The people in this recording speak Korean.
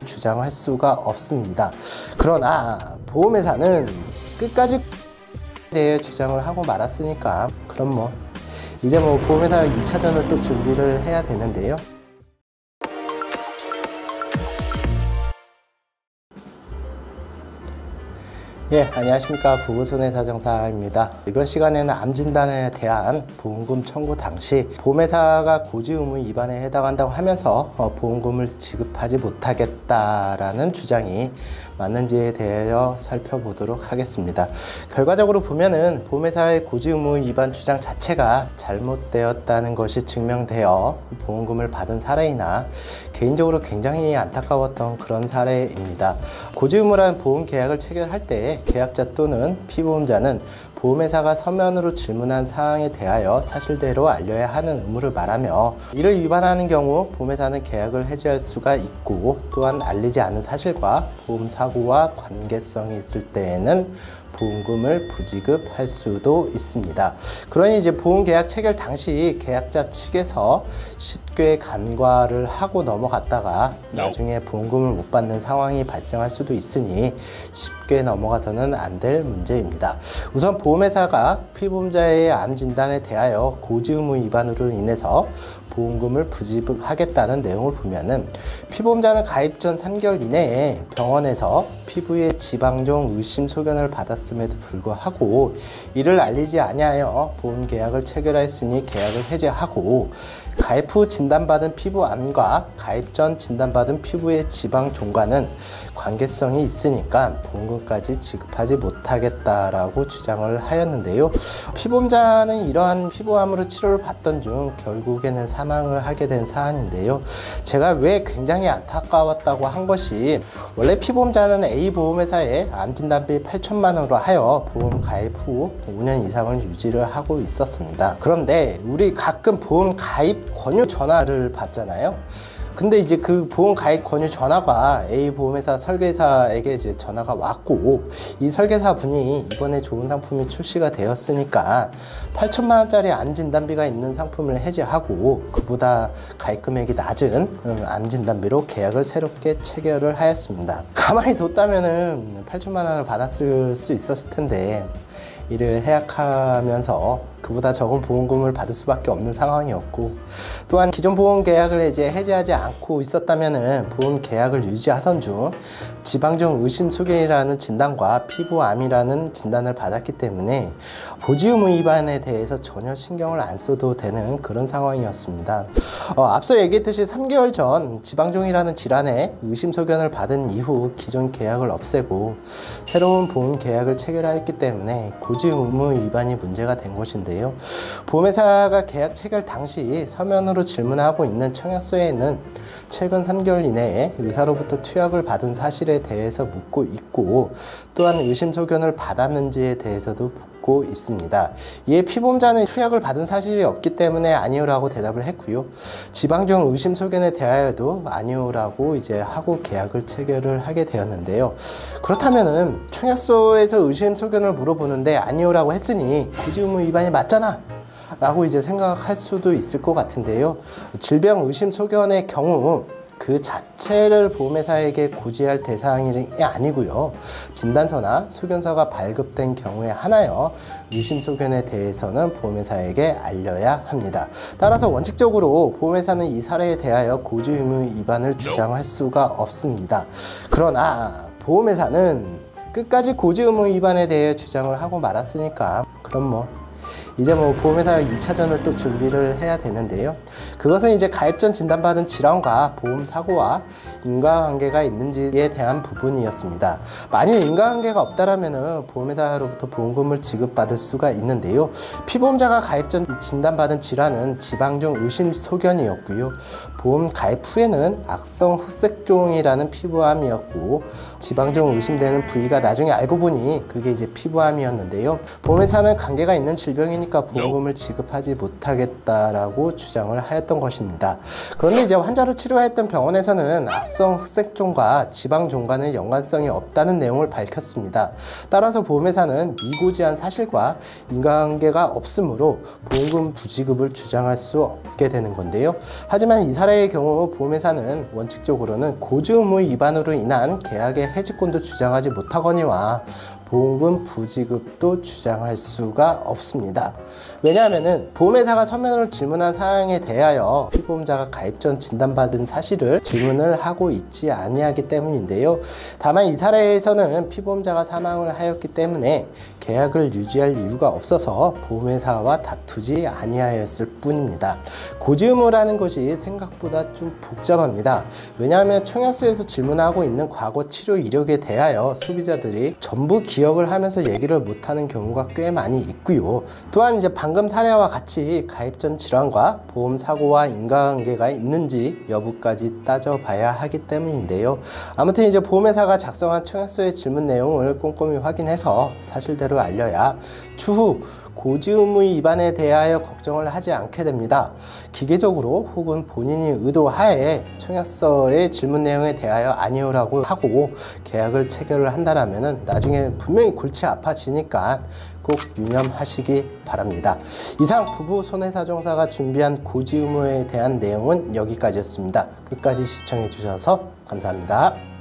주장할 수가 없습니다. 그러나 보험회사는 끝까지 대해 주장을 하고 말았으니까 그럼 뭐 이제 뭐 보험회사 2차전을 또 준비를 해야 되는데요. 예, 안녕하십니까. 부부손해사정사입니다. 이번 시간에는 암 진단에 대한 보험금 청구 당시 보험회사가 고지 의무 위반에 해당한다고 하면서 보험금을 지급하지 못하겠다라는 주장이 맞는지에 대하여 살펴보도록 하겠습니다. 결과적으로 보면은 보험회사의 고지 의무 위반 주장 자체가 잘못되었다는 것이 증명되어 보험금을 받은 사례이나 개인적으로 굉장히 안타까웠던 그런 사례입니다. 고지 의무란 보험 계약을 체결할 때 계약자 또는 피보험자는 보험회사가 서면으로 질문한 사항에 대하여 사실대로 알려야 하는 의무를 말하며 이를 위반하는 경우 보험회사는 계약을 해지할 수가 있고, 또한 알리지 않은 사실과 보험사고와 관계성이 있을 때에는 보험금을 부지급할 수도 있습니다. 그러니 이제 보험계약 체결 당시 계약자 측에서 쉽게 간과를 하고 넘어갔다가 나중에 보험금을 못 받는 상황이 발생할 수도 있으니 쉽게 넘어가서는 안 될 문제입니다. 우선 보험회사가 피보험자의 암 진단에 대하여 고지 의무 위반으로 인해서 보험금을 부지급하겠다는 내용을 보면은 피보험자는 가입 전 3개월 이내에 병원에서 피부의 지방종 의심 소견을 받았음에도 불구하고 이를 알리지 아니하여 보험 계약을 체결하였으니 계약을 해지하고, 가입 후 진단받은 피부암과 가입 전 진단받은 피부의 지방종과는 관계성이 있으니까 보험금까지 지급하지 못하겠다라고 주장을 하였는데요. 피보험자는 이러한 피부암으로 치료를 받던 중 결국에는 사망을 하게 된 사안인데요. 제가 왜 굉장히 안타까웠다고 한 것이, 원래 피보험자는 A보험회사에 암진단비 8천만 원으로 하여 보험 가입 후 5년 이상을 유지를 하고 있었습니다. 그런데 우리 가끔 보험 가입 권유 전화를 받잖아요. 근데 이제 그 보험 가입 권유 전화가 A 보험회사 설계사에게 이제 전화가 왔고, 이 설계사 분이 이번에 좋은 상품이 출시가 되었으니까 8천만 원짜리 암 진단비가 있는 상품을 해지하고 그보다 가입 금액이 낮은 암 진단비로 계약을 새롭게 체결을 하였습니다. 가만히 뒀다면은 8천만 원을 받았을 수 있었을 텐데 이를 해약하면서 그보다 적은 보험금을 받을 수밖에 없는 상황이었고, 또한 기존 보험 계약을 이제 해지하지 않고 있었다면은 보험 계약을 유지하던 중 지방종 의심 소견이라는 진단과 피부암이라는 진단을 받았기 때문에 고지 의무 위반에 대해서 전혀 신경을 안 써도 되는 그런 상황이었습니다. 앞서 얘기했듯이 3개월 전 지방종이라는 질환에 의심 소견을 받은 이후 기존 계약을 없애고 새로운 보험 계약을 체결하였기 때문에 고지 의무 위반이 문제가 된 것인데요. 보험회사가 계약 체결 당시 서면으로 질문하고 있는 청약서에는 최근 3개월 이내에 의사로부터 투약을 받은 사실에 대해서 묻고 있고, 또한 의심 소견을 받았는지에 대해서도 묻고 있습니다. 이에 피보험자는 투약을 받은 사실이 없기 때문에 아니오라고 대답을 했고요. 지방종 의심 소견에 대하여도 아니오라고 이제 하고 계약을 체결을 하게 되었는데요. 그렇다면은 청약서에서 의심 소견을 물어보는데 아니오라고 했으니 고지 의무 위반이 맞잖아 라고 이제 생각할 수도 있을 것 같은데요. 질병 의심 소견의 경우 그 자체를 보험회사에게 고지할 대상이 아니고요. 진단서나 소견서가 발급된 경우에 하나여 의심 소견에 대해서는 보험회사에게 알려야 합니다. 따라서 원칙적으로 보험회사는 이 사례에 대하여 고지 의무 위반을 주장할 수가 없습니다. 그러나 보험회사는 끝까지 고지 의무 위반에 대해 주장을 하고 말았으니까 그럼 뭐 이제 뭐 보험회사 2차전을 또 준비를 해야 되는데요. 그것은 이제 가입 전 진단받은 질환과 보험 사고와 인과관계가 있는지에 대한 부분이었습니다. 만일 인과관계가 없다라면 보험회사로부터 보험금을 지급받을 수가 있는데요. 피보험자가 가입 전 진단받은 질환은 지방종 의심 소견이었고요. 보험 가입 후에는 악성 흑색종이라는 피부암이었고, 지방종 의심되는 부위가 나중에 알고 보니 그게 이제 피부암이었는데요. 보험회사는 관계가 있는 질병이니까 않으니까 보험금을 지급하지 못하겠다라고 주장을 하였던 것입니다. 그런데 이제 환자를 치료했던 병원에서는 악성 흑색종과 지방종과는 연관성이 없다는 내용을 밝혔습니다. 따라서 보험회사는 미고지한 사실과 인과관계가 없으므로 보험금 부지급을 주장할 수 없게 되는 건데요. 하지만 이 사례의 경우 보험회사는 원칙적으로는 고지 의무 위반으로 인한 계약의 해지권도 주장하지 못하거니와 보험금 부지급도 주장할 수가 없습니다. 왜냐하면 보험회사가 서면으로 질문한 사항에 대하여 피보험자가 가입 전 진단받은 사실을 질문을 하고 있지 아니하기 때문인데요. 다만 이 사례에서는 피보험자가 사망을 하였기 때문에 계약을 유지할 이유가 없어서 보험회사와 다투지 아니하였을 뿐입니다. 고지 의무라는 것이 생각보다 좀 복잡합니다. 왜냐하면 청약서에서 질문하고 있는 과거 치료 이력에 대하여 소비자들이 전부 기억을 하면서 얘기를 못하는 경우가 꽤 많이 있고요. 또한 이제 방금 사례와 같이 가입 전 질환과 보험 사고와 인과관계가 있는지 여부까지 따져봐야 하기 때문인데요. 아무튼 이제 보험회사가 작성한 청약서의 질문 내용을 꼼꼼히 확인해서 사실대로 알려야 추후 고지 의무 위반에 대하여 걱정을 하지 않게 됩니다. 기계적으로 혹은 본인이 의도하에 청약서의 질문 내용에 대하여 아니오라고 하고 계약을 체결을 한다라면 나중에 분명히 골치 아파지니까 꼭 유념하시기 바랍니다. 이상 부부 손해사정사가 준비한 고지 의무에 대한 내용은 여기까지였습니다. 끝까지 시청해 주셔서 감사합니다.